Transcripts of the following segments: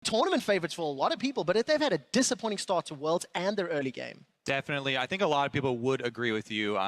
tournament favorites for a lot of people, but they've had a disappointing start to Worlds and their early game. Definitely. I think a lot of people would agree with you.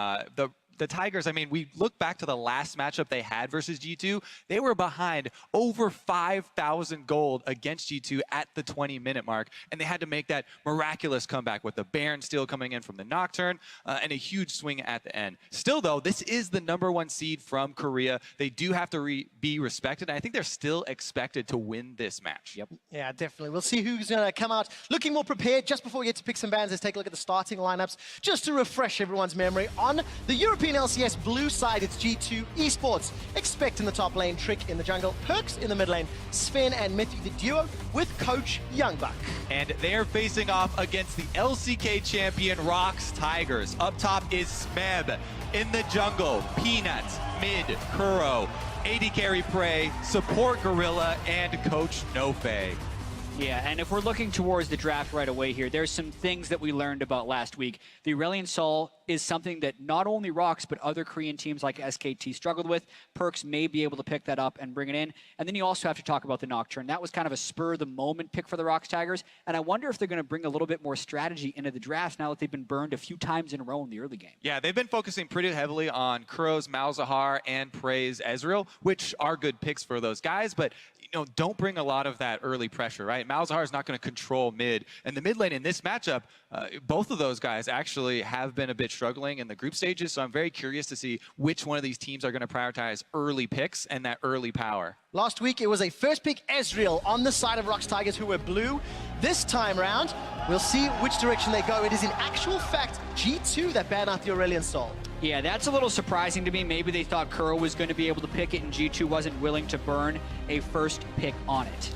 The Tigers, I mean, we look back to the last matchup they had versus G2. They were behind over 5,000 gold against G2 at the 20-minute mark, and they had to make that miraculous comeback with the Baron Steel coming in from the Nocturne and a huge swing at the end. Still, though, this is the #1 seed from Korea. They do have to be respected, and I think they're still expected to win this match. Yep. Yeah, definitely. We'll see who's going to come out looking more prepared. Just before we get to pick some bans, let's take a look at the starting lineups, just to refresh everyone's memory. On the European LCS blue side, it's G2 Esports. Expect in the top lane, Trick in the jungle, Perks in the mid lane, Sven and Mythic the duo with Coach Youngbuck. And they're facing off against the LCK champion ROX Tigers. Up top is Smeb. In the jungle, Peanut, mid, Kuro, AD carry Prey, support Gorilla, and Coach Nofe. Yeah, and if we're looking towards the draft right away here, there's some things that we learned about last week. The Aurelion Sol is something that not only ROX, but other Korean teams like SKT struggled with. Perks may be able to pick that up and bring it in. And then you also have to talk about the Nocturne. That was kind of a spur-of-the-moment pick for the ROX Tigers, and I wonder if they're going to bring a little bit more strategy into the draft now that they've been burned a few times in a row in the early game. Yeah, they've been focusing pretty heavily on Kuro's Malzahar and Prey's Ezreal, which are good picks for those guys, but don't bring a lot of that early pressure, right? Malzahar is not going to control mid. And the mid lane in this matchup, both of those guys actually have been a bit struggling in the group stages, so I'm very curious to see which one of these teams are going to prioritize early picks and that early power. Last week, it was a first pick Ezreal on the side of ROX Tigers, who were blue. This time round, we'll see which direction they go. It is in actual fact G2 that banned out the Aurelion Sol. Yeah, that's a little surprising to me. Maybe they thought Kuro was going to be able to pick it, and G2 wasn't willing to burn a first pick on it.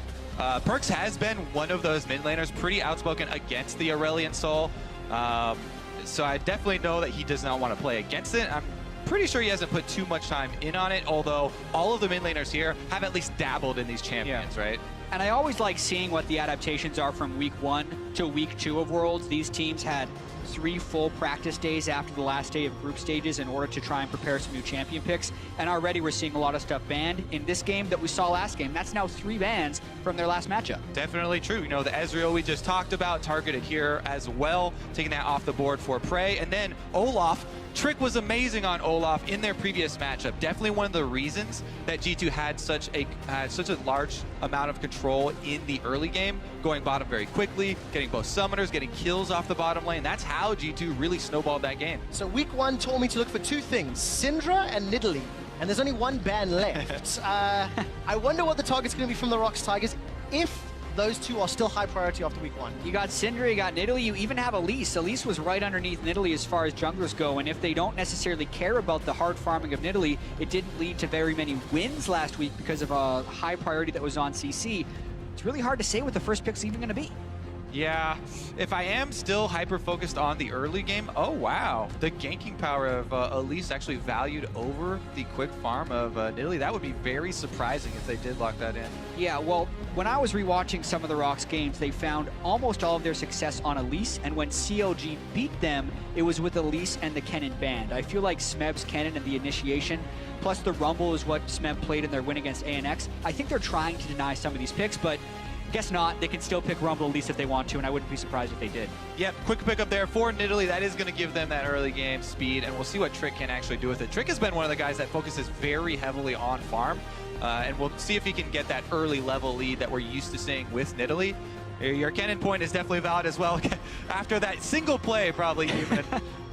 Perks has been one of those mid laners pretty outspoken against the Aurelion Sol. So I definitely know that he does not want to play against it. I'm pretty sure he hasn't put too much time in on it, although all of the mid laners here have at least dabbled in these champions, right? And I always like seeing what the adaptations are from week 1 to week 2 of Worlds. These teams had 3 full practice days after the last day of group stages in order to try and prepare some new champion picks. And already we're seeing a lot of stuff banned. In this game that we saw last game, that's now 3 bans from their last matchup. Definitely true. The Ezreal we just talked about, targeted here as well, taking that off the board for Prey. And then Olaf. Trick was amazing on Olaf in their previous matchup. Definitely one of the reasons that G2 had such a large amount of control in the early game, going bottom very quickly, getting both summoners, getting kills off the bottom lane. That's how G2 really snowballed that game. So week 1 told me to look for 2 things, Syndra and Nidalee, and there's only 1 ban left. I wonder what the target's going to be from the ROX Tigers if those 2 are still high priority after week 1. You got Syndra, you got Nidalee, you even have Elise. Elise was right underneath Nidalee as far as junglers go, and if they don't necessarily care about the hard farming of Nidalee, it didn't lead to very many wins last week because of a high priority that was on CC. It's really hard to say what the first pick's even going to be. Yeah, if I am still hyper-focused on the early game, oh wow, the ganking power of Elise actually valued over the quick farm of Nidalee. That would be very surprising if they did lock that in. Yeah, well, when I was rewatching some of the ROX games, they found almost all of their success on Elise, and when CLG beat them, it was with Elise and the Kennen band. I feel like Smeb's Kennen and the initiation, plus the Rumble is what Smeb played in their win against ANX. I think they're trying to deny some of these picks, but guess not. They can still pick Rumble at least if they want to, and I wouldn't be surprised if they did. Yep, quick pick up there for Nidalee. That is going to give them that early game speed, and we'll see what Trick can actually do with it. Trick has been one of the guys that focuses very heavily on farm, and we'll see if he can get that early level lead that we're used to seeing with Nidalee. Your Kennen point is definitely valid as well. After that single play, probably even.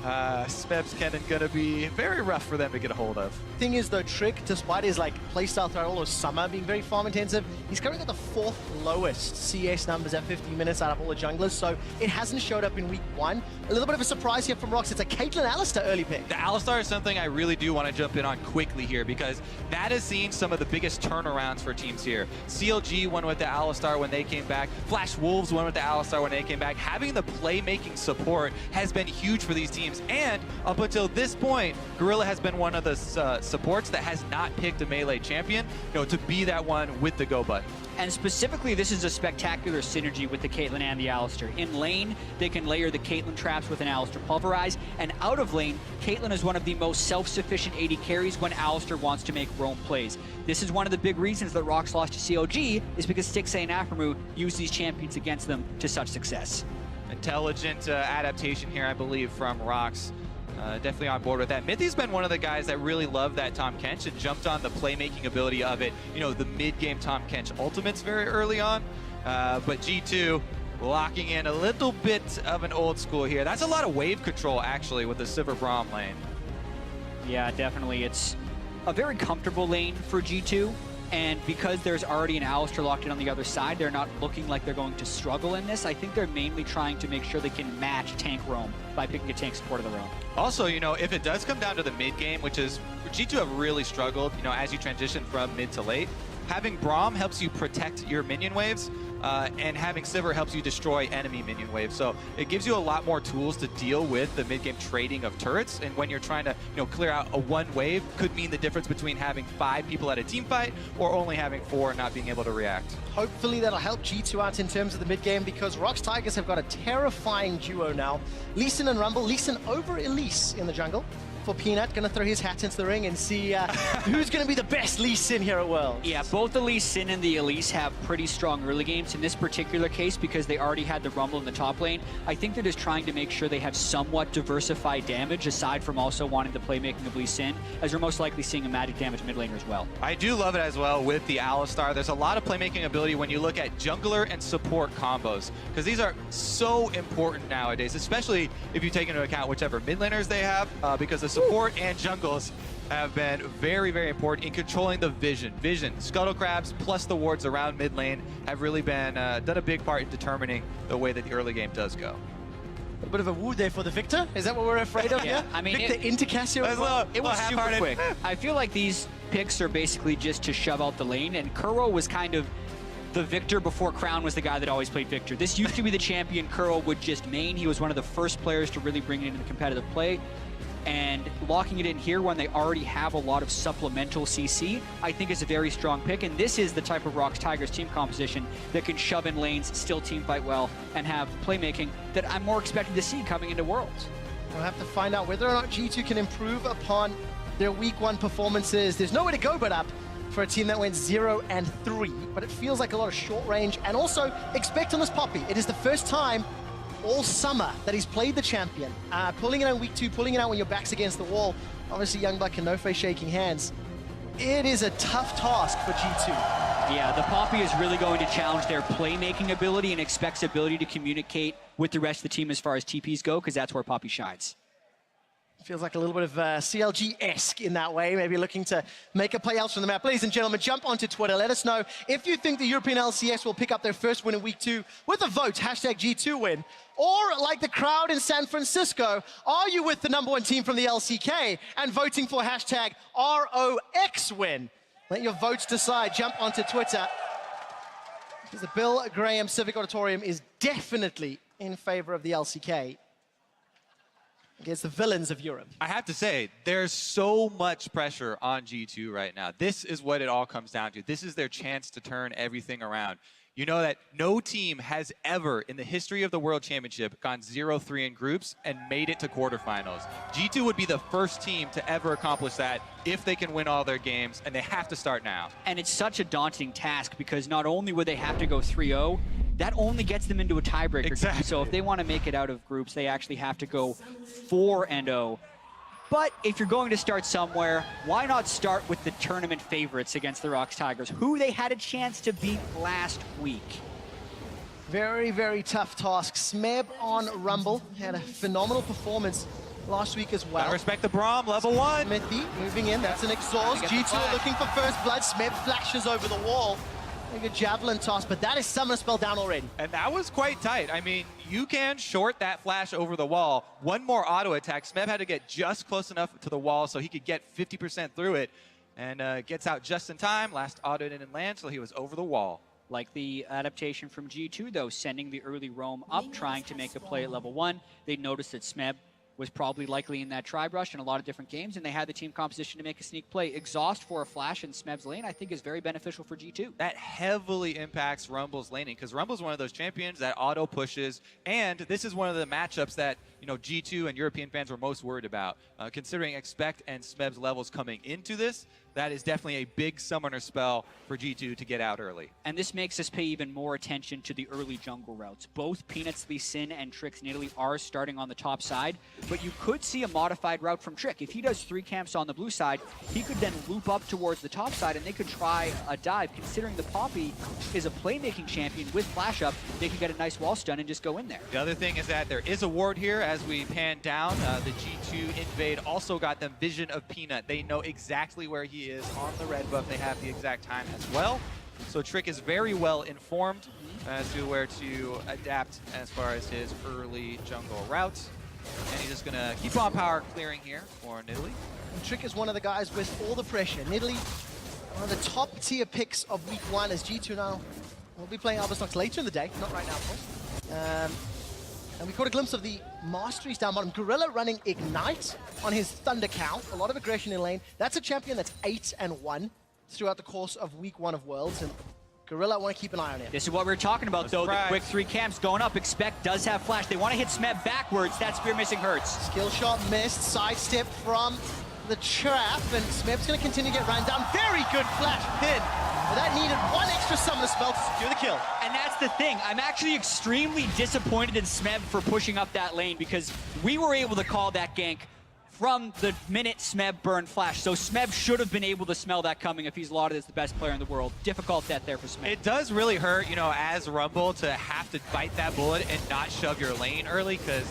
Smeb's Kennen gonna be very rough for them to get a hold of. Thing is though, Trick, despite his playstyle throughout all of summer being very farm intensive, he's currently got the 4th lowest CS numbers at 50 minutes out of all the junglers, so it hasn't showed up in week 1. A little bit of a surprise here from ROX. It's a Caitlyn Alistar early pick. The Alistar is something I really do want to jump in on quickly here because that has seen some of the biggest turnarounds for teams here. CLG won with the Alistar when they came back. Flash Wolves won with the Alistar when they came back. Having the playmaking support has been huge for these teams. teams. And up until this point, Gorilla has been one of the supports that has not picked a melee champion, to be that one with the go button. And specifically, this is a spectacular synergy with the Caitlyn and the Alistar. In lane, they can layer the Caitlyn traps with an Alistar Pulverize, and out of lane, Caitlyn is one of the most self-sufficient AD carries when Alistar wants to make roam plays. This is one of the big reasons that ROX lost to COG, is because Stixxay and Aphromoo use these champions against them to such success. Intelligent adaptation here, I believe, from ROX. Definitely on board with that. Mithy's been one of the guys that really loved that Tahm Kench and jumped on the playmaking ability of it. The mid-game Tahm Kench ultimates very early on. But G2 locking in a little bit of an old school here. That's a lot of wave control, actually, with the Sivir Braum lane. Yeah, definitely. It's a very comfortable lane for G2. And because there's already an Alistar locked in on the other side, they're not looking like they're going to struggle in this. I think they're mainly trying to make sure they can match tank roam by picking a tank support of their own. Also, if it does come down to the mid game, which is G2 have really struggled, as you transition from mid to late, having Braum helps you protect your minion waves, and having Sivir helps you destroy enemy minion waves. So it gives you a lot more tools to deal with the mid-game trading of turrets. And when you're trying to, clear out a one wave, could mean the difference between having 5 people at a team fight or only having 4 and not being able to react. Hopefully that'll help G2 out in terms of the mid-game, because ROX Tigers have got a terrifying duo now. Lee Sin and Rumble. Lee Sin over Elise in the jungle. For Peanut, gonna throw his hat into the ring and see who's gonna be the best Lee Sin here at Worlds. Yeah, both the Lee Sin and the Elise have pretty strong early games. In this particular case, because they already had the Rumble in the top lane, I think they're just trying to make sure they have somewhat diversified damage, aside from also wanting the playmaking of Lee Sin, as you're most likely seeing a magic damage mid laner as well. I do love it as well with the Alistar. There's a lot of playmaking ability when you look at jungler and support combos, because these are so important nowadays, especially if you take into account whichever mid laners they have, because the support and jungles have been very, very important in controlling the vision. Scuttle Crabs plus the wards around mid lane have really been done a big part in determining the way that the early game does go. A bit of a woo there for the Victor. Is that what we're afraid of? Yeah, I mean, Victor into Cassio as well. It was super quick. I feel like these picks are basically just to shove out the lane, and Kuro was kind of the Victor before Crown was the guy that always played Victor. This used to be the champion Kuro would just main. He was one of the first players to really bring it into the competitive play. And locking it in here when they already have a lot of supplemental CC, I think is a very strong pick. And this is the type of ROX Tigers team composition that can shove in lanes, still team fight well, and have playmaking that I'm more expected to see coming into Worlds. We'll have to find out whether or not G2 can improve upon their week 1 performances. There's nowhere to go but up for a team that went 0-3, but it feels like a lot of short range. And also, expect on this Poppy, it is the first time all summer that he's played the champion. Pulling it out in week 2, pulling it out when your back's against the wall. Obviously, Youngbuck and Nofe shaking hands. It is a tough task for G2. Yeah, the Poppy is really going to challenge their playmaking ability and expects ability to communicate with the rest of the team as far as TPs go, because that's where Poppy shines. Feels like a little bit of CLG-esque in that way, maybe looking to make a play else from the map. Ladies and gentlemen, jump onto Twitter. Let us know if you think the European LCS will pick up their first win in week 2 with a vote, #G2win. Or like the crowd in San Francisco, are you with the #1 team from the LCK and voting for #ROXWin? Let your votes decide. Jump onto Twitter. Because the Bill Graham Civic Auditorium is definitely in favor of the LCK against the villains of Europe. I have to say, there's so much pressure on G2 right now. This is what it all comes down to. This is their chance to turn everything around. You know that no team has ever in the history of the World Championship gone 0-3 in groups and made it to quarterfinals. G2 would be the first team to ever accomplish that if they can win all their games, and they have to start now. And it's such a daunting task, because not only would they have to go 3-0, that only gets them into a tiebreaker. Exactly. So if they want to make it out of groups, they actually have to go 4-0. But if you're going to start somewhere, why not start with the tournament favorites against the ROX Tigers, who they had a chance to beat last week? Very, very tough task. Smeb on Rumble had a phenomenal performance last week as well. Gotta respect the Braum, level 1. Smithy moving in, that's an exhaust. G2 are looking for first blood. Smeb flashes over the wall. A good javelin toss, but that is Summoner Spell down already. And that was quite tight. I mean, you can short that flash over the wall. One more auto attack. Smeb had to get just close enough to the wall so he could get 50% through it, and gets out just in time. Last auto didn't land, so he was over the wall. Like the adaptation from G2, though, sending the early roam up, trying to make a play at level 1. They noticed that Smeb was probably likely in that tri-brush in a lot of different games, and they had the team composition to make a sneak play. Exhaust for a flash in Smeb's lane, I think, is very beneficial for G2. That heavily impacts Rumble's laning, because Rumble's one of those champions that auto pushes, and this is one of the matchups that G2 and European fans were most worried about. Considering Expect and Smeb's levels coming into this, that is definitely a big summoner spell for G2 to get out early. And this makes us pay even more attention to the early jungle routes. Both Peanuts, Lee Sin, and Trick's Nidalee are starting on the top side, but you could see a modified route from Trick. If he does 3 camps on the blue side, he could then loop up towards the top side, and they could try a dive. Considering the Poppy is a playmaking champion with flash up, they could get a nice wall stun and just go in there. The other thing is that there is a ward here as we pan down. The G2 invade also got them vision of Peanut. They know exactly where he is on the red buff. They have the exact time as well. So Trick is very well informed as to where to adapt as far as his early jungle routes. And he's just going to keep on power clearing here for Nidalee. And Trick is one of the guys with all the pressure. Nidalee, one of the top tier picks of week 1 as G2 now. We'll be playing Alberstox later in the day, not right now, of course. And we caught a glimpse of the masteries down bottom. Gorilla running Ignite on his Thunder Cow. A lot of aggression in lane. That's a champion that's 8-1 throughout the course of week 1 of Worlds. And Gorilla, I want to keep an eye on him. This is what we were talking about, though. The quick 3 camps going up. Expect does have flash. They want to hit Smeb backwards. That spear missing hurts. Skill shot missed. Sidestep from the trap. And Smeb's going to continue to get ran down. Very good flash pin. But that needed 1 extra summoner spell to secure the kill. And that's the thing. I'm actually extremely disappointed in Smeb for pushing up that lane, because we were able to call that gank from the minute Smeb burned flash. So Smeb should have been able to smell that coming if he's lauded as the best player in the world. Difficult death there for Smeb. It does really hurt, as Rumble to have to bite that bullet and not shove your lane early, because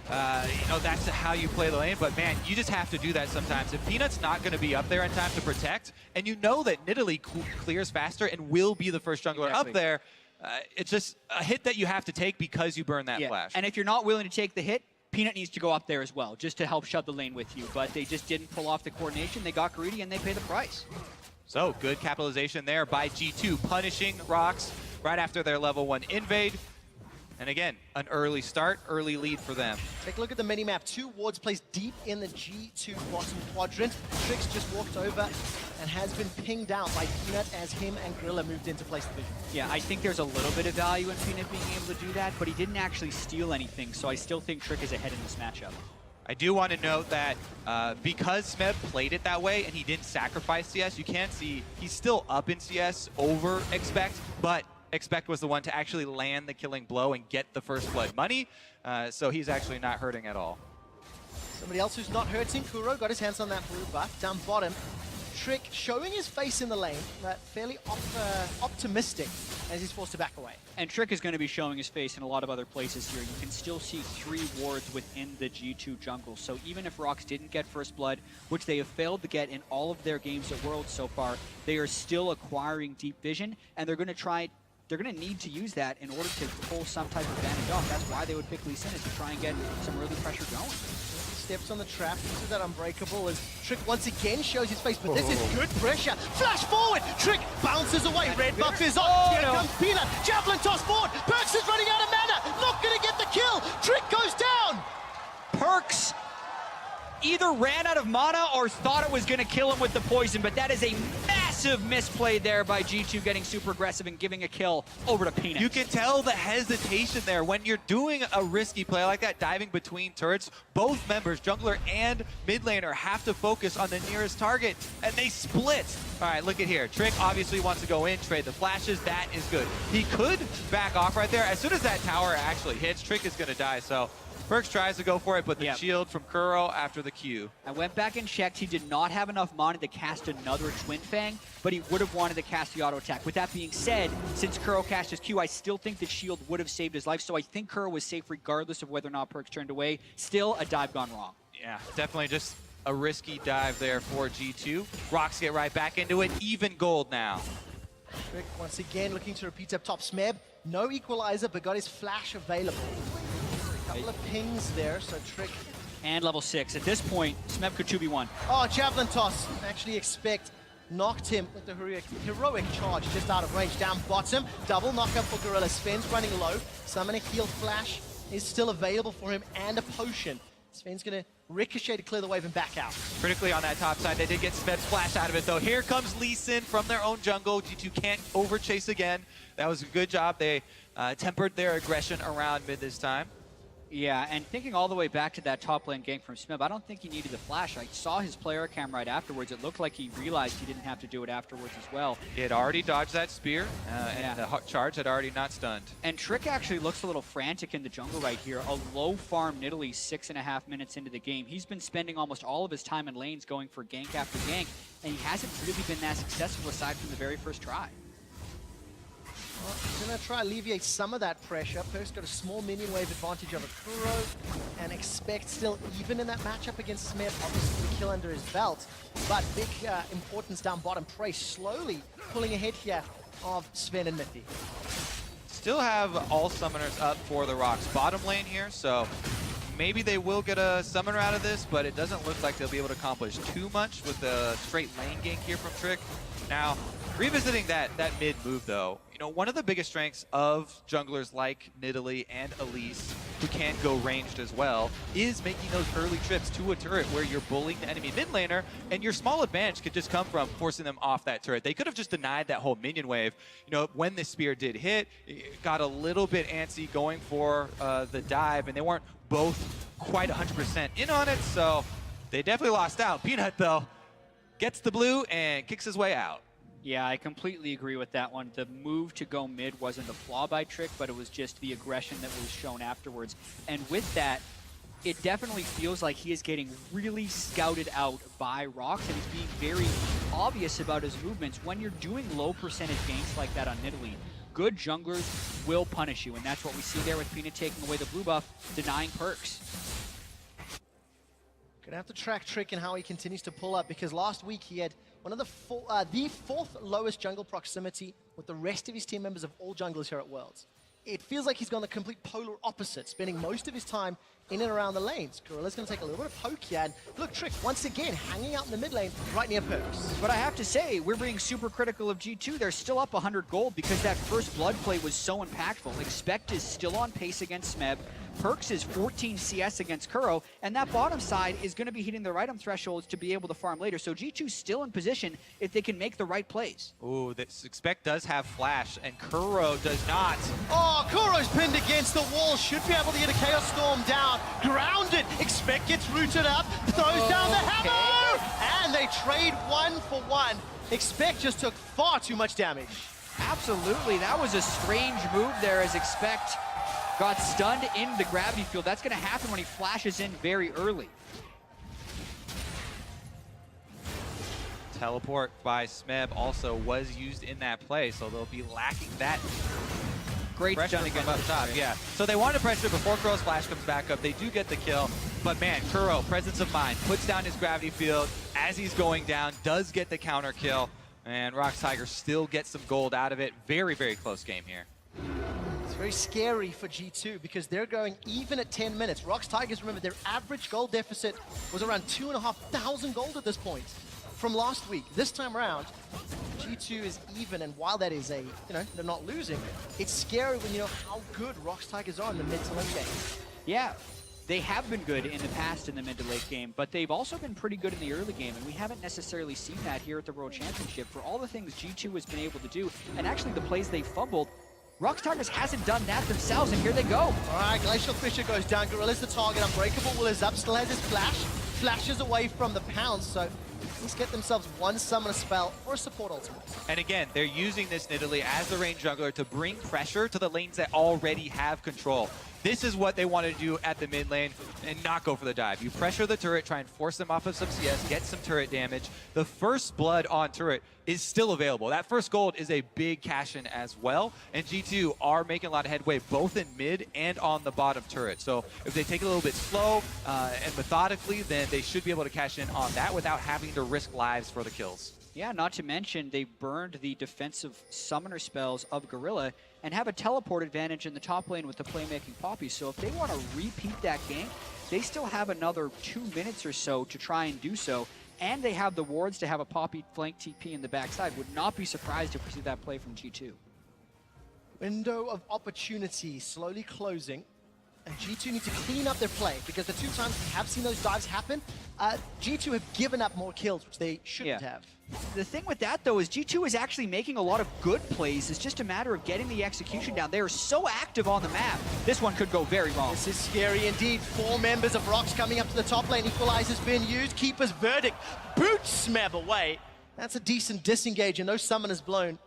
that's how you play the lane. But man, you just have to do that sometimes. If Peanut's not going to be up there in time to protect, and you know that Nidalee clears faster and will be the first jungler up there, it's just a hit that you have to take because you burn that flash. And if you're not willing to take the hit, Peanut needs to go up there as well, just to help shove the lane with you. But they just didn't pull off the coordination. They got greedy, and they pay the price. So good capitalization there by G2, punishing ROX right after their level 1 invade. And again, an early start, early lead for them. Take a look at the mini-map. 2 wards placed deep in the G2 bottom quadrant. Trix just walked over and has been pinged out by Peanut as him and Gorilla moved into place the vision. Yeah, I think there's a little bit of value in Peanut being able to do that, but he didn't actually steal anything, so I still think Trick is ahead in this matchup. I do want to note that because Smeb played it that way and he didn't sacrifice CS, you can see he's still up in CS over Expect, but Expect was the one to actually land the killing blow and get the first blood money, so he's actually not hurting at all. Somebody else who's not hurting, Kuro, got his hands on that blue buff. Down bottom, Trick showing his face in the lane, but fairly optimistic as he's forced to back away. And Trick is going to be showing his face in a lot of other places here. You can still see 3 wards within the G2 jungle. So even if ROX didn't get first blood, which they have failed to get in all of their games at Worlds so far, they are still acquiring deep vision, and they're going to need to use that in order to pull some type of advantage off. That's why they would pick Lee Sin, is to try and get some early pressure going. Steps on the trap, uses that unbreakable as Trick once again shows his face, but this is good pressure. Flash forward, Trick bounces away, red buff is on, here comes Peanut, javelin toss forward, Perks is running out of mana, not gonna get the kill, Trick goes down! Perks either ran out of mana or thought it was going to kill him with the poison, but that is a massive misplay there by G2 getting super aggressive and giving a kill over to Peanut. You can tell the hesitation there. When you're doing a risky play like that, diving between turrets, both members, jungler and mid laner, have to focus on the nearest target, and they split. All right, look at here. Trick obviously wants to go in, trade the flashes. That is good. He could back off right there. As soon as that tower actually hits, Trick is going to die, so Perks tries to go for it, but the shield from Kuro after the Q. I went back and checked. He did not have enough mana to cast another Twin Fang, but he would have wanted to cast the auto attack. With that being said, since Kuro cast his Q, I still think the shield would have saved his life, so I think Kuro was safe regardless of whether or not Perks turned away. Still, a dive gone wrong. Yeah, definitely just a risky dive there for G2. ROX get right back into it. Even gold now. Trick once again looking to repeat up top. Smeb, no equalizer, but got his flash available. Couple of pings there, so Trick. And level 6. At this point, Smeb could 2v1. Oh, javelin toss. Actually Expect knocked him with the heroic charge just out of range. Down bottom, double knockup for Gorilla. Spins running low. Summoner heal flash is still available for him, and a potion. Sven's going to ricochet to clear the wave and back out. Critically on that top side, they did get Smeb splash out of it, though. Here comes Lee Sin from their own jungle. G2 can't overchase again. That was a good job. They tempered their aggression around mid this time. Yeah, and thinking all the way back to that top lane gank from Smeb, I don't think he needed the flash. I saw his player cam right afterwards. It looked like he realized he didn't have to do it afterwards as well. He had already dodged that spear, and the charge had already not stunned. And Trick actually looks a little frantic in the jungle right here. A low farm Nidalee 6.5 minutes into the game. He's been spending almost all of his time in lanes going for gank after gank, and he hasn't really been that successful aside from the very first try. Well, he's going to try to alleviate some of that pressure. Perk's got a small minion wave advantage over Kuro, and expect still even in that matchup against Smeb, obviously the kill under his belt. But big importance down bottom. Prey slowly pulling ahead here of Sven and Mithy. Still have all summoners up for the ROX bottom lane here, so maybe they will get a summoner out of this, but it doesn't look like they'll be able to accomplish too much with the straight lane gank here from Trick. Now, revisiting that mid move though, you know, one of the biggest strengths of junglers like Nidalee and Elise, who can go ranged as well, is making those early trips to a turret where you're bullying the enemy mid laner, and your small advantage could just come from forcing them off that turret. They could have just denied that whole minion wave. You know, when the spear did hit, it got a little bit antsy going for the dive, and they weren't both quite 100% in on it, so they definitely lost out. Peanut, though, gets the blue and kicks his way out. Yeah, I completely agree with that one. The move to go mid wasn't a flaw by Trick, but it was just the aggression that was shown afterwards. And with that, it definitely feels like he is getting really scouted out by ROX, and he's being very obvious about his movements. When you're doing low percentage ganks like that on Nidalee, good junglers will punish you, and that's what we see there with Peanut taking away the blue buff, denying perks. Gonna have to track Trick and how he continues to pull up, because last week he had one of the fourth lowest jungle proximity with the rest of his team members of all junglers here at Worlds. It feels like he's gone the complete polar opposite, spending most of his time in and around the lanes. Gorilla's going to take a little bit of poke here, and look, Trick once again hanging out in the mid lane right near Perks. But I have to say, we're being super critical of G2. They're still up 100 gold because that first blood play was so impactful. Expect is still on pace against Smeb. Perks is 14 CS against Kuro, and that bottom side is going to be hitting their item thresholds to be able to farm later. So G2's still in position if they can make the right plays. Ooh, this Expect does have flash, and Kuro does not. Oh, Kuro's pinned against the wall. Should be able to get a Chaos Storm down. Grounded. Expect gets rooted up. Throws down the hammer! And they trade 1 for 1. Expect just took far too much damage. Absolutely. That was a strange move there as Expect got stunned in the gravity field. That's going to happen when he flashes in very early. Teleport by Smeb also was used in that play, so they'll be lacking that Great pressure stun from up top. Yeah, so they want to pressure before Kuro's flash comes back up. They do get the kill, but man, Kuro, presence of mind, puts down his gravity field as he's going down, does get the counter kill, and ROX Tigers still get some gold out of it. Very, very close game here. It's very scary for G2 because they're going even at 10 minutes. ROX Tigers, remember, their average gold deficit was around 2,500 gold at this point from last week. This time around, G2 is even, and while that is they're not losing, it's scary when you know how good ROX Tigers are in the mid to late game. Yeah, they have been good in the past in the mid to late game, but they've also been pretty good in the early game, and we haven't necessarily seen that here at the World Championship. For all the things G2 has been able to do, and actually the plays they fumbled, ROX Tigers hasn't done that themselves, and here they go. All right, Glacial Fisher goes down. Gorilla's the target. Unbreakable Will is up. Still has his flash. Flashes away from the pounce, so let's get themselves one summoner spell or a support ultimate. And again, they're using this Nidalee as the range jungler to bring pressure to the lanes that already have control. This is what they want to do at the mid lane and not go for the dive. You pressure the turret, try and force them off of some CS, get some turret damage. The first blood on turret is still available. That first gold is a big cash-in as well, and G2 are making a lot of headway both in mid and on the bottom turret. So if they take it a little bit slow and methodically, then they should be able to cash in on that without having to risk lives for the kills. Yeah, not to mention they burned the defensive summoner spells of Gorilla and have a teleport advantage in the top lane with the playmaking Poppy. So if they want to repeat that gank, they still have another 2 minutes or so to try and do so. And they have the wards to have a Poppy flank TP in the backside. Would not be surprised if we see that play from G2. Window of opportunity slowly closing And G2 need to clean up their play, because the 2 times we have seen those dives happen, G2 have given up more kills, which they shouldn't have. The thing with that, though, is G2 is actually making a lot of good plays. It's just a matter of getting the execution down. They are so active on the map. This one could go very wrong. This is scary indeed. 4 members of ROX coming up to the top lane. Equalizer's been used. Keeper's verdict. Boots Smeb away. That's a decent disengage, and those summoners blown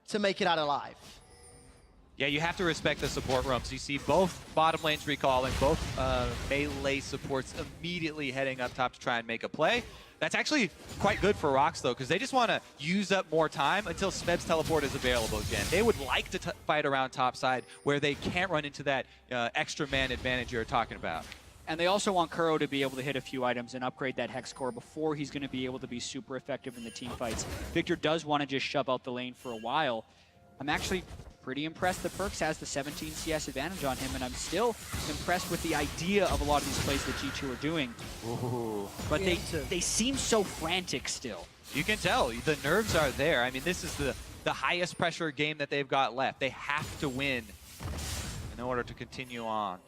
to make it out alive. Yeah, you have to respect the support roams. You see both bottom lanes recalling, both melee supports immediately heading up top to try and make a play. That's actually quite good for ROX, though, because they just want to use up more time until Smeb's teleport is available again. They would like to fight around top side where they can't run into that extra man advantage you're talking about. And they also want Kuro to be able to hit a few items and upgrade that Hex core before he's going to be able to be super effective in the team fights. Victor does want to just shove out the lane for a while. I'm actually pretty impressed that Perkz has the 17 CS advantage on him, and I'm still impressed with the idea of a lot of these plays that G2 are doing. Ooh. But they seem so frantic still. You can tell, the nerves are there. I mean, this is the highest pressure game that they've got left. They have to win in order to continue on.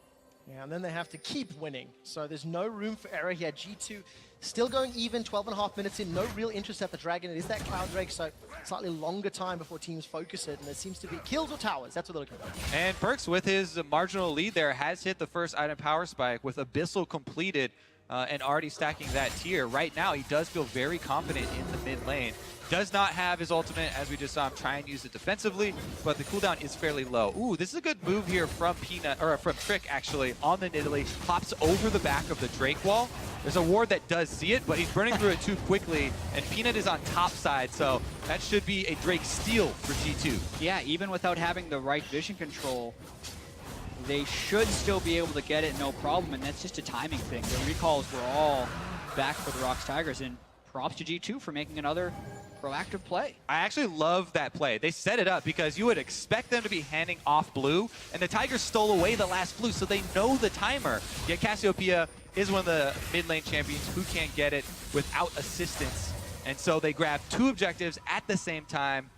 Yeah, and then they have to keep winning. So there's no room for error here. G2 still going even, 12.5 minutes in. No real interest at the Dragon. It is that Cloud Drake, so slightly longer time before teams focus it. And there seems to be kills or towers. That's what they're looking for. And Perkz, with his marginal lead there, has hit the first item power spike with Abyssal completed and already stacking that tier. Right now, he does feel very confident in the mid lane. Does not have his ultimate, as we just saw him try and use it defensively, but the cooldown is fairly low. Ooh, this is a good move here from from Trick, actually, on the Nidalee. Hops over the back of the Drake wall. There's a ward that does see it, but he's burning through it too quickly, and Peanut is on top side, so that should be a Drake steal for G2. Yeah, even without having the right vision control, they should still be able to get it no problem, and that's just a timing thing. The recalls were all back for the ROX Tigers, and props to G2 for making another proactive play. I actually love that play. They set it up because you would expect them to be handing off blue, and the Tigers stole away the last blue, so they know the timer. Yet Cassiopeia is one of the mid lane champions who can't get it without assistance. And so they grab 2 objectives at the same time,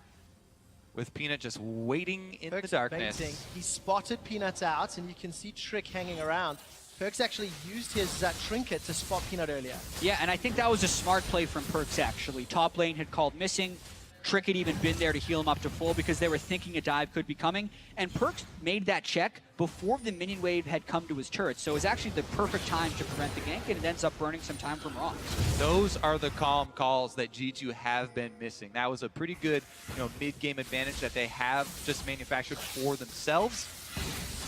with Peanut just waiting in the darkness. Baiting. He spotted Peanut out, and you can see Trick hanging around. Perkz actually used his trinket to spot Peanut earlier. Yeah, and I think that was a smart play from Perkz, actually. Top lane had called missing. Trick had even been there to heal him up to full because they were thinking a dive could be coming. And Perkz made that check before the minion wave had come to his turret. So it was actually the perfect time to prevent the gank, and it ends up burning some time from ROX. Those are the calm calls that G2 have been missing. That was a pretty good, mid-game advantage that they have just manufactured for themselves.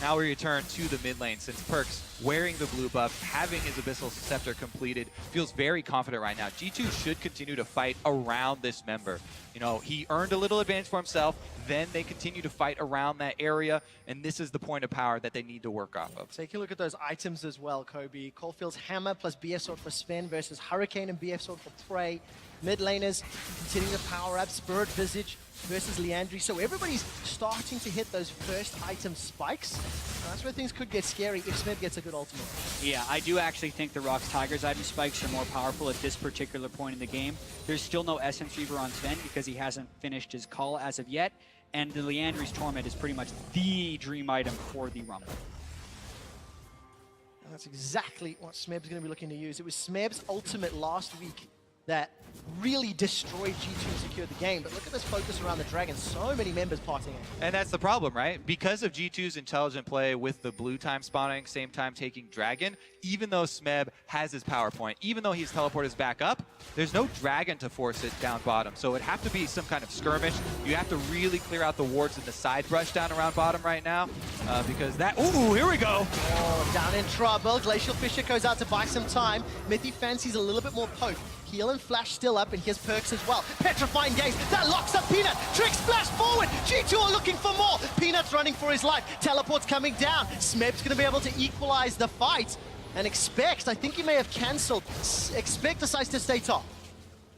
Now we return to the mid lane, since Perkz, wearing the blue buff, having his Abyssal Scepter completed, feels very confident right now. G2 should continue to fight around this member. He earned a little advantage for himself, then they continue to fight around that area, and this is the point of power that they need to work off of. Take a look at those items as well, Kobe. Caulfield's Hammer plus BF Sword for Sven versus Hurricane and BF Sword for Prey. Mid laners continuing to power up, Spirit Visage versus Leandri. So everybody's starting to hit those first item spikes. That's where things could get scary if Smith gets a good ultimate. Yeah, I do actually think the ROX Tigers item spikes are more powerful at this particular point in the game. There's still no Essence Reaver on Sven because he hasn't finished his call as of yet. And the Leandri's Torment is pretty much the dream item for the Rumble. And that's exactly what Smeb's going to be looking to use. It was Smeb's ultimate last week that really destroyed G2 and secured the game. But look at this focus around the Dragon. So many members parting in. And that's the problem, right? Because of G2's intelligent play with the blue time spawning, same time taking Dragon, even though Smeb has his power point, even though he's teleported back up, there's no Dragon to force it down bottom. So it'd have to be some kind of skirmish. You have to really clear out the wards and the side brush down around bottom right now, because that... Ooh, here we go! Oh, down in trouble. Glacial Fisher goes out to buy some time. Mythy fancies a little bit more poke. Heal and Flash still up, and here's Perkz as well. Petrifying Gaze, that locks up Peanut. Trick splash forward. G2 are looking for more. Peanut's running for his life. Teleport's coming down. Smeb's going to be able to equalize the fight. And Expect, I think he may have cancelled. Expect decides to stay top.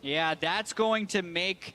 Yeah, that's going to make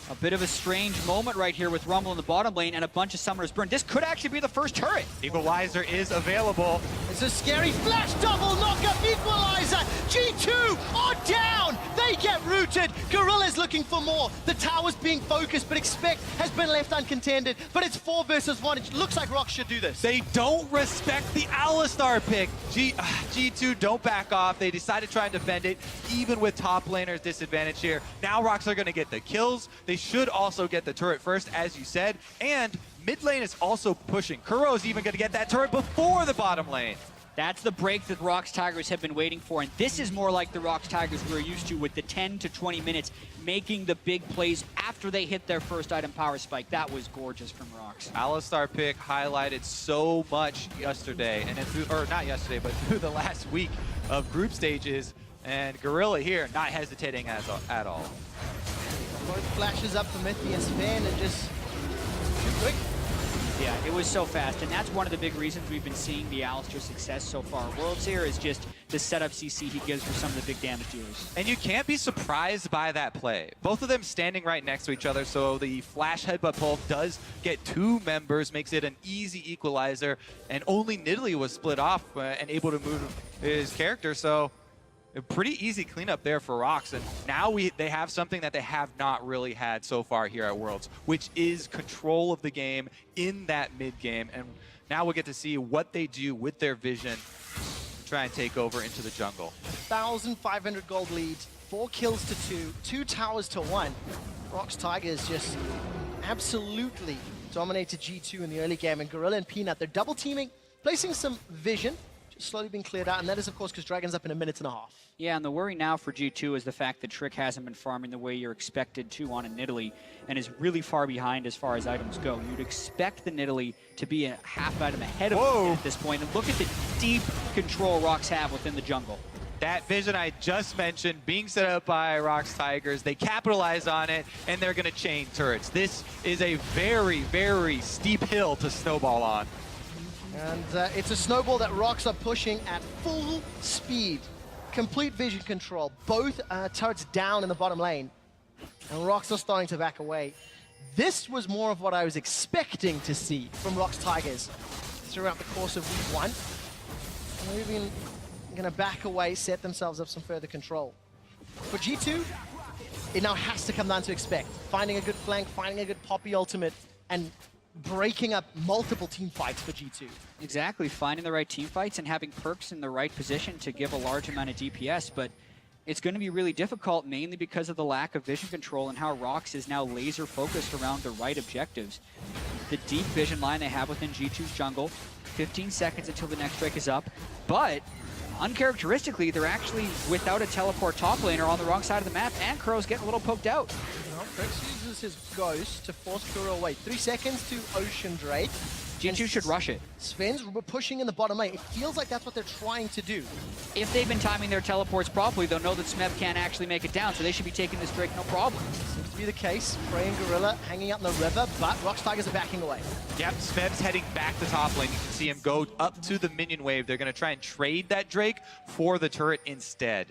A bit of a strange moment right here with Rumble in the bottom lane and a bunch of Summoners Burn. This could actually be the first turret. Equalizer is available. It's a scary flash double knockup equalizer. G2 are down. They get rooted. Gorilla's looking for more. The tower's being focused, but Expect has been left uncontended. But it's 4 versus 1. It looks like ROX should do this. They don't respect the Alistar pick. G2 don't back off. They decide to try and defend it, even with top laners disadvantage here. Now ROX are going to get the kills. They should also get the turret first, as you said. And mid lane is also pushing. Kuro is even going to get that turret before the bottom lane. That's the break that ROX Tigers have been waiting for, and this is more like the ROX Tigers we're used to, with the 10 to 20 minutes making the big plays after they hit their first item power spike. That was gorgeous from ROX. Alistar pick highlighted so much yesterday, and then not yesterday, but through the last week of group stages, and Gorilla here not hesitating at all. Both flashes up from Mythius Fan and just too quick. Yeah, it was so fast, and that's one of the big reasons we've been seeing the Alistar success so far at Worlds here, is just the setup CC he gives for some of the big damage dealers. And you can't be surprised by that play. Both of them standing right next to each other, so the flash headbutt pull does get 2 members, makes it an easy equalizer, and only Nidalee was split off and able to move his character, so a pretty easy cleanup there for ROX, and now they have something that they have not really had so far here at Worlds, which is control of the game in that mid game. And now we'll get to see what they do with their vision to try and take over into the jungle. 1,500 gold lead, 4 kills to 2, 2 towers to 1. ROX Tigers just absolutely dominated G2 in the early game, and Gorilla and Peanut, they're double teaming, placing some vision, slowly being cleared out, and that is of course because Dragon's up in a minute and a half. Yeah, and the worry now for G2 is the fact that Trick hasn't been farming the way you're expected to on a Nidalee, and is really far behind as far as items go. You'd expect the Nidalee to be a half item ahead of him at this point, and look at the deep control ROX have within the jungle. That vision I just mentioned being set up by ROX Tigers, they capitalize on it, and they're going to chain turrets. This is a very, very steep hill to snowball on. And it's a snowball that ROX are pushing at full speed. Complete vision control. Both turrets down in the bottom lane. And ROX are starting to back away. This was more of what I was expecting to see from ROX Tigers throughout the course of week 1. They're even going to back away, set themselves up some further control. For G2, it now has to come down to Expect. Finding a good flank, finding a good Poppy ultimate, and breaking up multiple team fights for G2. Exactly, finding the right team fights and having Perks in the right position to give a large amount of DPS, but it's going to be really difficult mainly because of the lack of vision control and how ROX is now laser focused around the right objectives. The deep vision line they have within G2's jungle, 15 seconds until the next strike is up, but uncharacteristically, they're actually without a teleport top laner on the wrong side of the map, and Crow's getting a little poked out. Well, Perks uses his Ghost to force Kuro away. 3 seconds to Ocean Drake. G2 should rush it. Sven's pushing in the bottom lane. It feels like that's what they're trying to do. If they've been timing their teleports properly, they'll know that Smeb can't actually make it down, so they should be taking this Drake no problem. Seems to be the case. Prey and Gorilla hanging out in the river, but ROX Tigers are backing away. Yep, Smeb's heading back to top lane. You can see him go up to the minion wave. They're going to try and trade that Drake for the turret instead.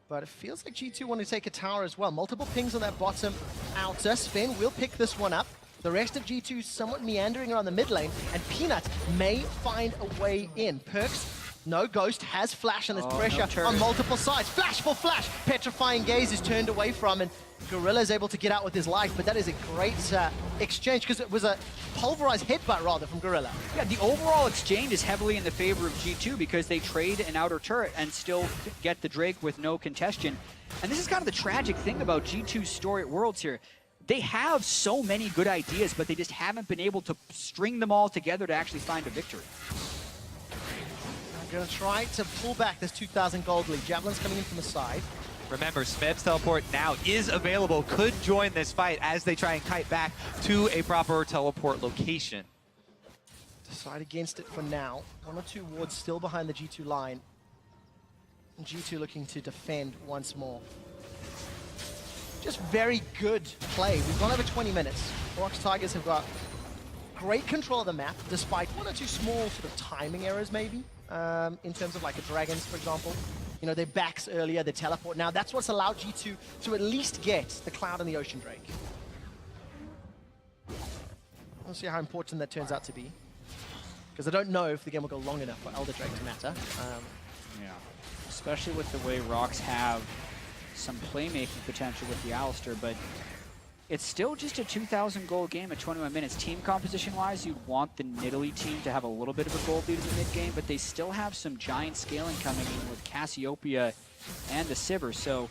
But it feels like G2 want to take a tower as well. Multiple pings on that bottom outer. Sven will pick this one up. The rest of G2 is somewhat meandering around the mid lane, and Peanut may find a way in. Perks, no Ghost, has flash, and there's pressure on multiple sides. Flash for flash! Petrifying Gaze is turned away from, and Gorilla is able to get out with his life, but that is a great exchange, because it was a pulverized headbutt, rather, from Gorilla. Yeah, the overall exchange is heavily in the favor of G2 because they trade an outer turret and still get the Drake with no contestion. And this is kind of the tragic thing about G2's story at Worlds here. They have so many good ideas, but they just haven't been able to string them all together to actually find a victory. I'm going to try to pull back this 2,000 gold lead. Javelin's coming in from the side. Remember, Smeb's teleport now is available, could join this fight as they try and kite back to a proper teleport location. Decide against it for now. 1 or 2 wards still behind the G2 line. And G2 looking to defend once more. Just very good play. We've gone over 20 minutes. ROX Tigers have got great control of the map, despite 1 or 2 small sort of timing errors, maybe, in terms of like the Dragons, for example. You know, their backs earlier, their teleport. Now, that's what's allowed G2 to at least get the Cloud and the Ocean Drake. We'll see how important that turns out to be. Because I don't know if the game will go long enough for Elder Drake to matter. Yeah, especially with the way ROX have some playmaking potential with the Alistair, but it's still just a 2,000 goal game at 21 minutes. Team composition-wise, you'd want the Nidalee team to have a little bit of a goal lead in the mid-game, but they still have some giant scaling coming in with Cassiopeia and the Sivir, so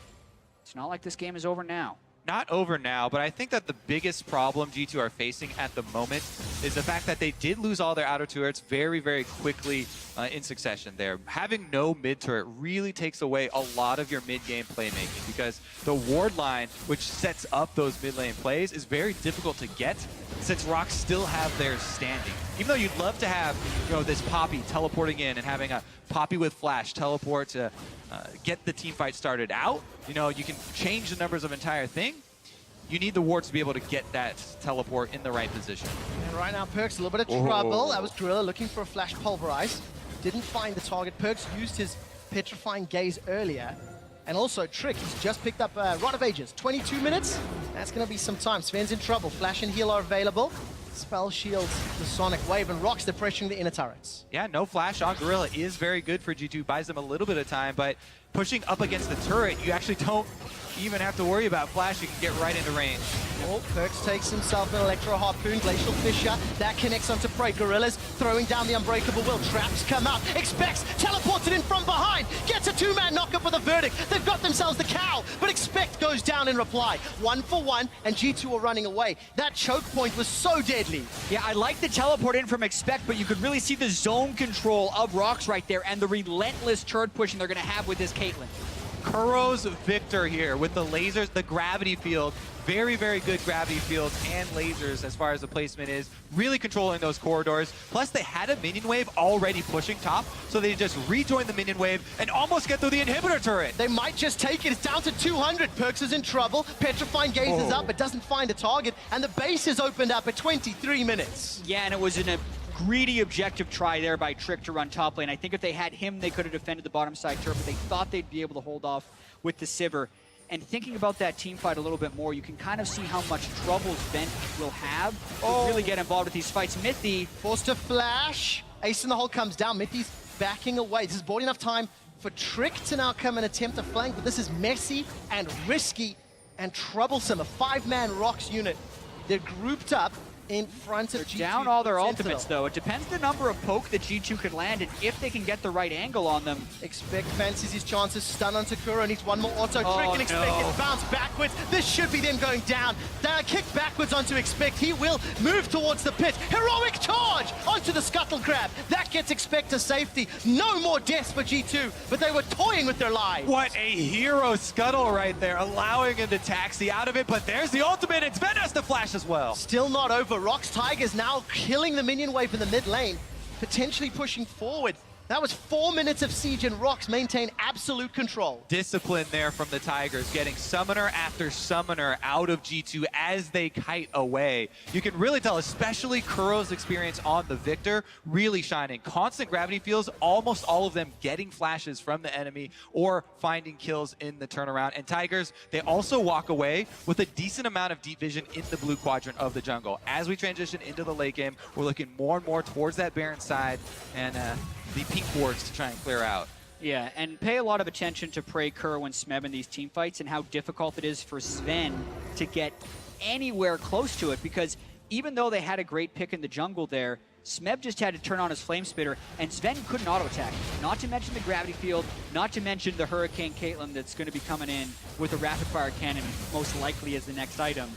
it's not like this game is over now. Not over now, but I think that the biggest problem G2 are facing at the moment is the fact that they did lose all their outer turrets very, very quickly in succession there. Having no mid turret really takes away a lot of your mid-game playmaking because the ward line, which sets up those mid-lane plays, is very difficult to get since ROX still have theirs standing. Even though you'd love to have, you know, this Poppy teleporting in and having a Poppy with flash teleport to get the team fight started out, you know, you can change the numbers of entire thing. You need the wards to be able to get that teleport in the right position. And right now, Perkz a little bit of trouble. That was Gorilla looking for a flash pulverize. Didn't find the target. Perkz used his petrifying gaze earlier. And also, Trick, he's just picked up Rod of Ages. 22 minutes? That's going to be some time. Sven's in trouble. Flash and heal are available. Spell shields the Sonic Wave, and ROX, they're pressuring the inner turrets. Yeah, no flash on Gorilla is very good for G2. Buys them a little bit of time, but pushing up against the turret, you actually don't even have to worry about flash. You can get right into range. Oh, Perkz takes himself an Electro Harpoon, Glacial Fissure. That connects onto Prey. Gorillas throwing down the Unbreakable Will. Traps come out. Expects, teleported in from behind. Gets a two-man knockup with a verdict. They've got themselves the cow, but Expect goes down in reply. 1 for 1, and G2 are running away. That choke point was so deadly. Yeah, I like the teleport in from Expect, but you could really see the zone control of ROX right there and the relentless turret pushing they're going to have with this Caitlyn. Kuro's Victor here with the lasers, the gravity field. Very, very good gravity fields and lasers as far as the placement is. Really controlling those corridors. Plus, they had a minion wave already pushing top, so they just rejoin the minion wave and almost get through the inhibitor turret. They might just take it. It's down to 200. Perkz is in trouble. Petrifying Gaze is up, but doesn't find a target. And the base is opened up at 23 minutes. Yeah, and it was a greedy objective try there by Trick to run top lane. I think if they had him, they could have defended the bottom side turret, but they thought they'd be able to hold off with the Sivir. And thinking about that team fight a little bit more, you can kind of see how much trouble Sven will have to really get involved with these fights. Mithy forced to flash. Ace in the hole comes down. Mithy's backing away. This has bought enough time for Trick to now come and attempt a flank, but this is messy and risky and troublesome. A 5-man ROX unit. They're grouped up in front of G2. Down all their ultimates, though. It depends the number of poke that G2 can land and if they can get the right angle on them. Expect fancies his chances. Stun onto Kuro. Needs one more auto trick and Expect gets bounced backwards. This should be them going down. Kick backwards onto Expect. He will move towards the pit. Heroic charge onto the scuttle grab. That gets Expect to safety. No more deaths for G2, but they were toying with their lives. What a hero scuttle right there, allowing him to taxi out of it, but there's the ultimate, and Sven has to flash as well. Still not over. ROX Tigers now killing the minion wave in the mid lane, potentially pushing forward. That was 4 minutes of siege, and ROX maintain absolute control. Discipline there from the Tigers, getting summoner after summoner out of G2 as they kite away. You can really tell, especially Kuro's experience on the Victor, really shining. Constant gravity fields, almost all of them getting flashes from the enemy or finding kills in the turnaround. And Tigers, they also walk away with a decent amount of deep vision in the blue quadrant of the jungle. As we transition into the late game, we're looking more and more towards that Baron side and the pink wards to try and clear out. Yeah, and pay a lot of attention to Prey, Kuro, and Smeb in these team fights and how difficult it is for Sven to get anywhere close to it, because even though they had a great pick in the jungle there, Smeb just had to turn on his Flame Spitter, and Sven couldn't auto-attack. Not to mention the Gravity Field, not to mention the Hurricane Caitlyn that's going to be coming in with a Rapid-Fire Cannon, most likely as the next item.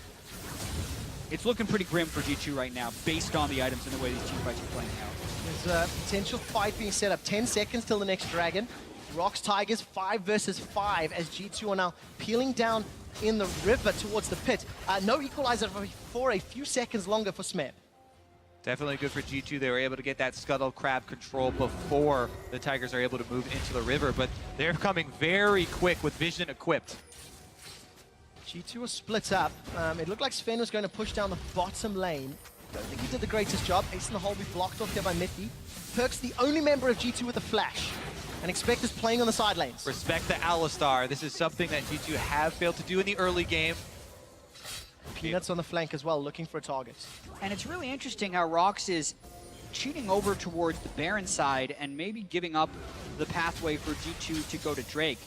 It's looking pretty grim for G2 right now, based on the items and the way these team fights are playing out. There's a potential fight being set up. 10 seconds till the next dragon. ROX Tigers 5 versus 5 as G2 are now peeling down in the river towards the pit. No equalizer for a few seconds longer for Smeb. Definitely good for G2. They were able to get that Scuttle Crab control before the Tigers are able to move into the river, but they're coming very quick with vision equipped. G2 was split up. It looked like Sven was going to push down the bottom lane. Don't think he did the greatest job. Ace in the hole will be blocked off there by Mithy. Perkz, the only member of G2 with a flash. And Expect is playing on the side lanes. Respect the Alistar. This is something that G2 have failed to do in the early game. Peanuts on the flank as well, looking for a target. And it's really interesting how ROX is cheating over towards the Baron side and maybe giving up the pathway for G2 to go to Drake.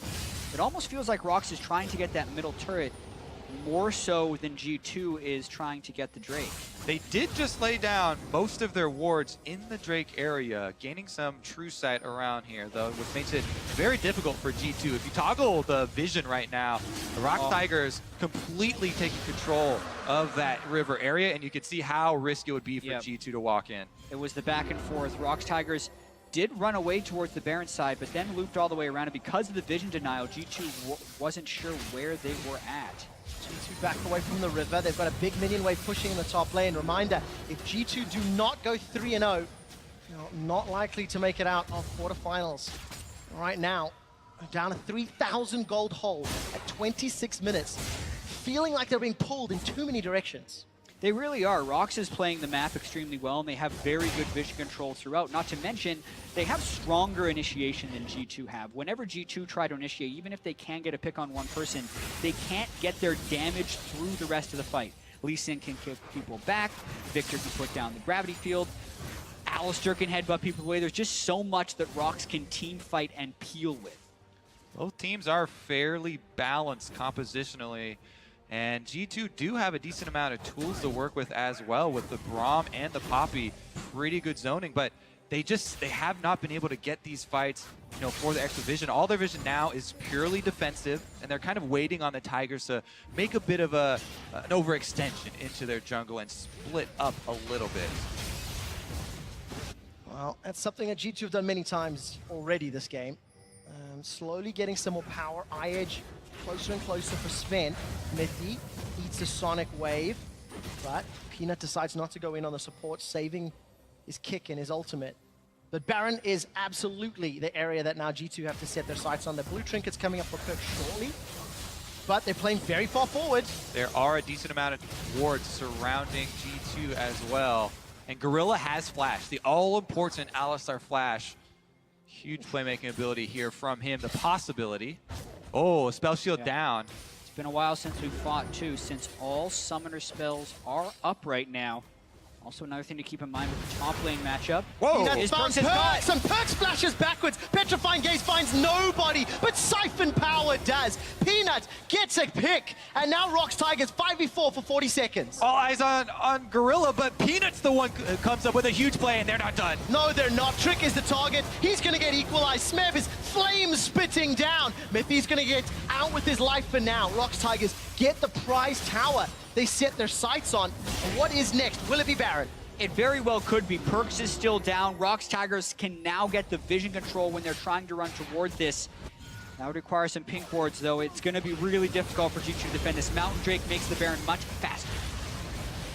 It almost feels like ROX is trying to get that middle turret more so than G2 is trying to get the Drake. They did just lay down most of their wards in the Drake area, gaining some true sight around here, though, which makes it very difficult for G2. If you toggle the vision right now, the ROX Tigers completely taking control of that river area, and you can see how risky it would be for G2 to walk in. It was the back and forth. ROX Tigers did run away towards the Baron side, but then looped all the way around, and because of the vision denial, G2 wasn't sure where they were at. G2 back away from the river. They've got a big minion wave pushing in the top lane. Reminder, if G2 do not go 3-0, not likely to make it out of quarterfinals. Right now, down a 3,000 gold hole at 26 minutes, feeling like they're being pulled in too many directions. They really are. ROX is playing the map extremely well, and they have very good vision control throughout. Not to mention, they have stronger initiation than G2 have. Whenever G2 try to initiate, even if they can get a pick on one person, they can't get their damage through the rest of the fight. Lee Sin can kick people back, Victor can put down the gravity field, Alistair can headbutt people away. There's just so much that ROX can team fight and peel with. Both teams are fairly balanced compositionally. And G2 do have a decent amount of tools to work with as well, with the Braum and the Poppy. Pretty good zoning, but they have not been able to get these fights, for the extra vision. All their vision now is purely defensive, and they're kind of waiting on the Tigers to make a bit of an overextension into their jungle and split up a little bit. Well, that's something that G2 have done many times already this game. Slowly getting some more power. Eye-Edge closer and closer for Sven. Mithy eats a Sonic Wave, but Peanut decides not to go in on the support, saving his kick and his ultimate. But Baron is absolutely the area that now G2 have to set their sights on. The blue trinket's coming up for Kirk shortly, but they're playing very far forward. There are a decent amount of wards surrounding G2 as well. And Gorilla has Flash, the all-important Alistar Flash. Huge playmaking ability here from him. The possibility. Oh, spell shield down. It's been a while since we've fought too, since all summoner spells are up right now. Also another thing to keep in mind with the top lane matchup. Whoa! Is Perks and Perks splashes backwards. Petrifying Gaze finds nobody, but Siphon Power does. Peanut gets a pick, and now ROX Tigers 5v4 for 40 seconds. All eyes on Gorilla, but Peanut's the one who comes up with a huge play, and they're not done. No, they're not. Trick is the target. He's going to get equalized. Smev is flame spitting down. Mithy's going to get out with his life for now. ROX Tigers get the prize tower they set their sights on. And what is next? Will it be Baron? It very well could be. Perks is still down. ROX Tigers can now get the vision control when they're trying to run toward this. That would require some pink wards, though. It's going to be really difficult for G2 to defend this. Mountain Drake makes the Baron much faster.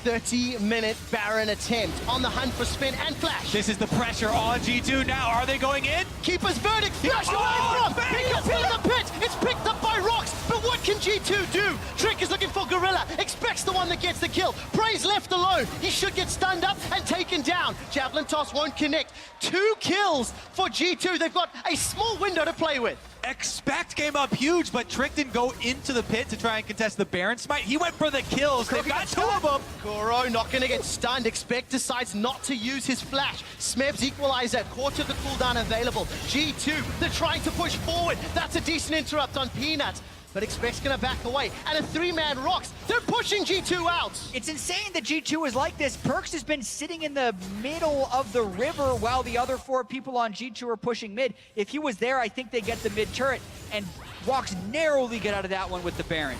30-minute Baron attempt on the hunt for Spin and Flash. This is the pressure on G2 now. Are they going in? Keeper's verdict. Flash away from. Pickup in the pit. It's picked up by ROX. But what can G2 do? Trick is looking for Gorilla. Expects the one that gets the kill. Prey's left alone. He should get stunned up and taken down. Javelin toss won't connect. 2 kills for G2. They've got a small window to play with. Expect came up huge, but Trick didn't go into the pit to try and contest the Baron smite. He went for the kills. They've got 2 of them. Goro not going to get stunned. Expect decides not to use his flash. Smeb's equalizer, quarter the cooldown available. G2, they're trying to push forward. That's a decent interrupt on Peanut. But Expect's going to back away. And a 3-man ROX. They're pushing G2 out. It's insane that G2 is like this. Perks has been sitting in the middle of the river while the other 4 people on G2 are pushing mid. If he was there, I think they get the mid turret. And ROX narrowly get out of that one with the Baron.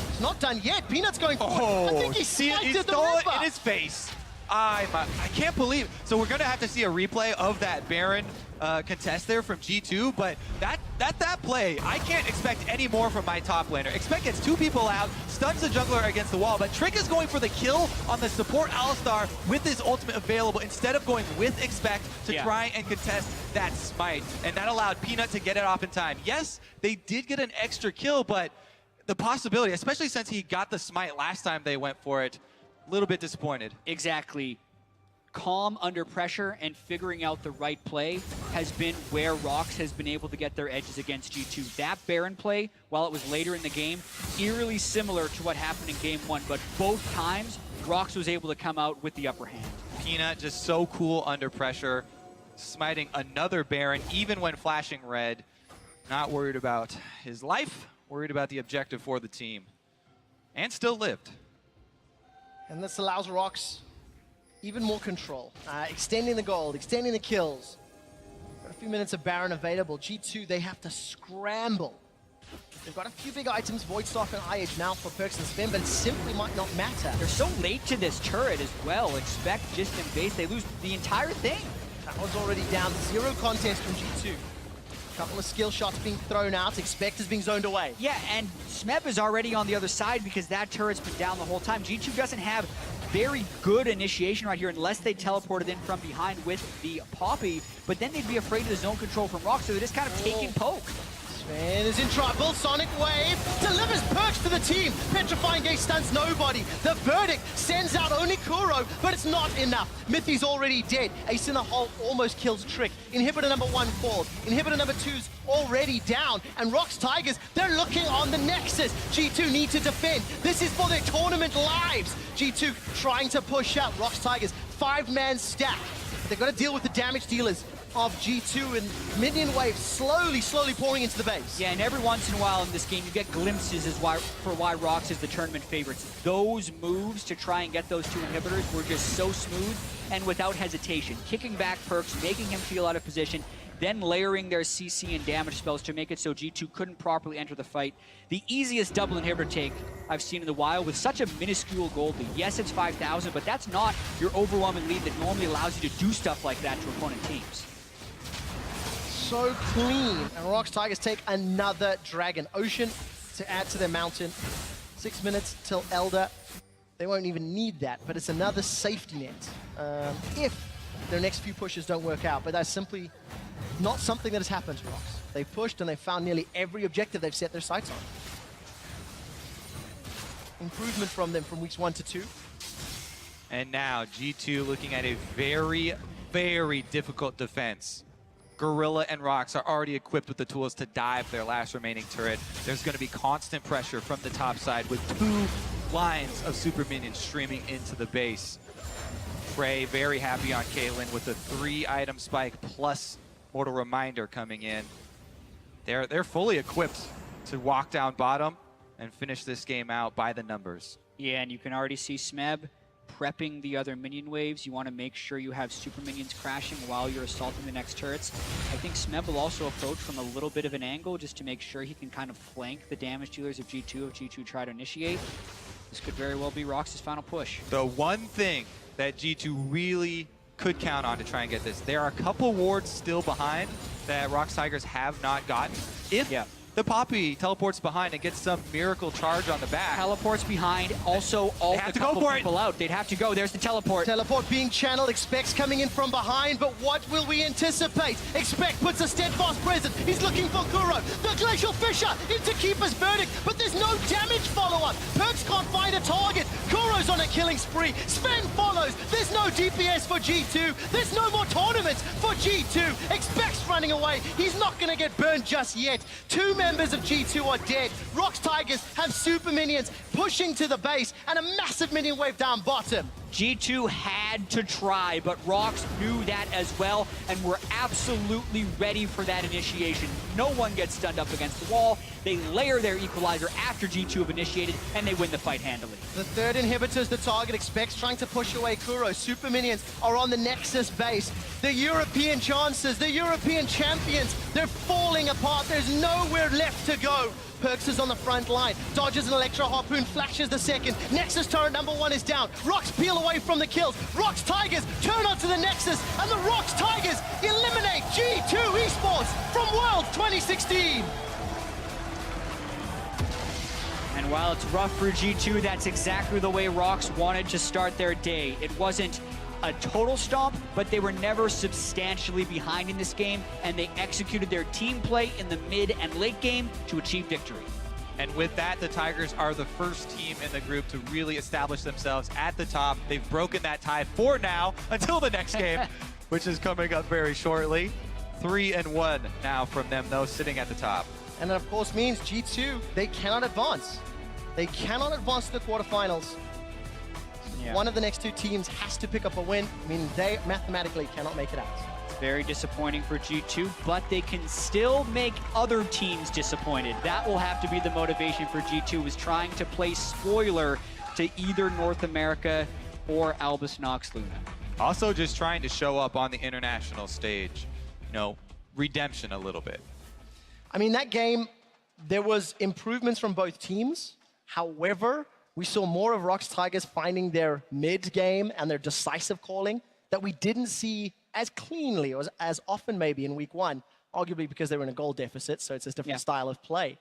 It's not done yet. Peanut's going forward. I think he stole it in his face. I can't believe. So we're going to have to see a replay of that Baron contest there from G2, but that play, I can't expect any more from my top laner. Expect gets 2 people out, stuns the jungler against the wall, but Trick is going for the kill on the support Alistar with his ultimate available instead of going with Expect to try and contest that smite, and that allowed Peanut to get it off in time. Yes, they did get an extra kill, but the possibility, especially since he got the smite last time they went for it, a little bit disappointed. Exactly. calm under pressure and figuring out the right play has been where ROX has been able to get their edges against G2. That Baron play, while it was later in the game, eerily similar to what happened in game 1, but both times, ROX was able to come out with the upper hand. Peanut just so cool under pressure, smiting another Baron, even when flashing red. Not worried about his life, worried about the objective for the team. And still lived. And this allows ROX even more control, extending the gold, extending the kills. Got a few minutes of Baron available. G2, they have to scramble. They've got a few big items, Void Staff and IH now for Perks and Spin, but it simply might not matter. They're so late to this turret as well. Expect just in base, they lose the entire thing. That one's already down, 0 contest from G2. Couple of skill shots being thrown out, Expect is being zoned away. Yeah, and Smeb is already on the other side because that turret's been down the whole time. G2 doesn't have very good initiation right here unless they teleported in from behind with the Poppy, but then they'd be afraid of the zone control from ROX, so they're just kind of taking poke. Sven is in trouble, Sonic Wave delivers Perks to the team. Petrifying Gate stuns nobody. The verdict sends out only Kuro, but it's not enough. Mithy's already dead. Ace in the hole almost kills Trick. Inhibitor number 1 falls. Inhibitor number 2's already down. And ROX Tigers, they're looking on the Nexus. G2 need to defend. This is for their tournament lives. G2 trying to push out. ROX Tigers, 5-man stack. But they've got to deal with the damage dealers of G2 and minion wave slowly pouring into the base. Yeah, and every once in a while in this game, you get glimpses as why ROX is the tournament favorites. Those moves to try and get those 2 inhibitors were just so smooth and without hesitation. Kicking back Perks, making him feel out of position, then layering their CC and damage spells to make it so G2 couldn't properly enter the fight. The easiest double inhibitor take I've seen in the wild with such a minuscule gold lead. Yes, it's 5,000, but that's not your overwhelming lead that normally allows you to do stuff like that to opponent teams. So clean. And ROX Tigers take another Dragon Ocean to add to their mountain. 6 minutes till Elder. They won't even need that, but it's another safety net if their next few pushes don't work out. But that's simply not something that has happened to ROX. They've pushed and they've found nearly every objective they've set their sights on. Improvement from them from weeks 1 to 2. And now G2 looking at a very, very difficult defense. Gorilla and ROX are already equipped with the tools to dive their last remaining turret. There's going to be constant pressure from the top side with 2 lines of super minions streaming into the base. Trey very happy on Caitlyn with the 3-item spike plus Mortal Reminder coming in. They're fully equipped to walk down bottom and finish this game out by the numbers. Yeah, and you can already see Smeb prepping the other minion waves. You want to make sure you have super minions crashing while you're assaulting the next turrets. I think Smeb will also approach from a little bit of an angle just to make sure he can kind of flank the damage dealers of G2 if G2 try to initiate. This could very well be ROX's final push. The one thing that G2 really could count on to try and get this, there are a couple wards still behind that ROX Tigers have not gotten. If the Poppy teleports behind and gets some miracle charge on the back. Teleports behind, also all the couple people out. They'd have to go, there's the teleport. Teleport being channeled, Expect's coming in from behind, but what will we anticipate? Expect puts a steadfast presence, he's looking for Kuro. The Glacial Fissure into Keeper's Verdict, but there's no damage follow-up. Perks can't find a target. Kuro's on a killing spree. Sven follows, there's no DPS for G2. There's no more tournaments for G2. Expect's running away, he's not gonna get burned just yet. 2 members of G2 are dead. ROX Tigers have super minions pushing to the base and a massive minion wave down bottom. G2 had to try, but ROX knew that as well and were absolutely ready for that initiation. No one gets stunned up against the wall. They layer their equalizer after G2 have initiated, and they win the fight handily. The 3rd inhibitor is the target. Expects trying to push away Kuro. Super minions are on the Nexus base. The European chances, the European champions, they're falling apart. There's nowhere left to go. Perks is on the front line. Dodges an Electro Harpoon, flashes the 2nd. Nexus turret number 1 is down. ROX peel away from the kills. ROX Tigers turn onto the Nexus, and the ROX Tigers eliminate G2 Esports from Worlds 2016. And while it's rough for G2, that's exactly the way ROX wanted to start their day. It wasn't a total stomp, but they were never substantially behind in this game, and they executed their team play in the mid and late game to achieve victory. And with that, the Tigers are the first team in the group to really establish themselves at the top. They've broken that tie for now until the next game, which is coming up very shortly. 3-1 now from them, though, sitting at the top. And that, of course, means G2, they cannot advance. They cannot advance to the quarterfinals. Yeah. One of the next two teams has to pick up a win, meaning they mathematically cannot make it out. Very disappointing for G2, but they can still make other teams disappointed. That will have to be the motivation for G2, is trying to play spoiler to either North America or Albus Nox Luna. Also just trying to show up on the international stage. You know, redemption a little bit. I mean, that game, there was improvements from both teams. However, we saw more of ROX Tigers finding their mid-game and their decisive calling that we didn't see as cleanly or as often maybe in week one, arguably because they were in a goal deficit, so it's a different style of play.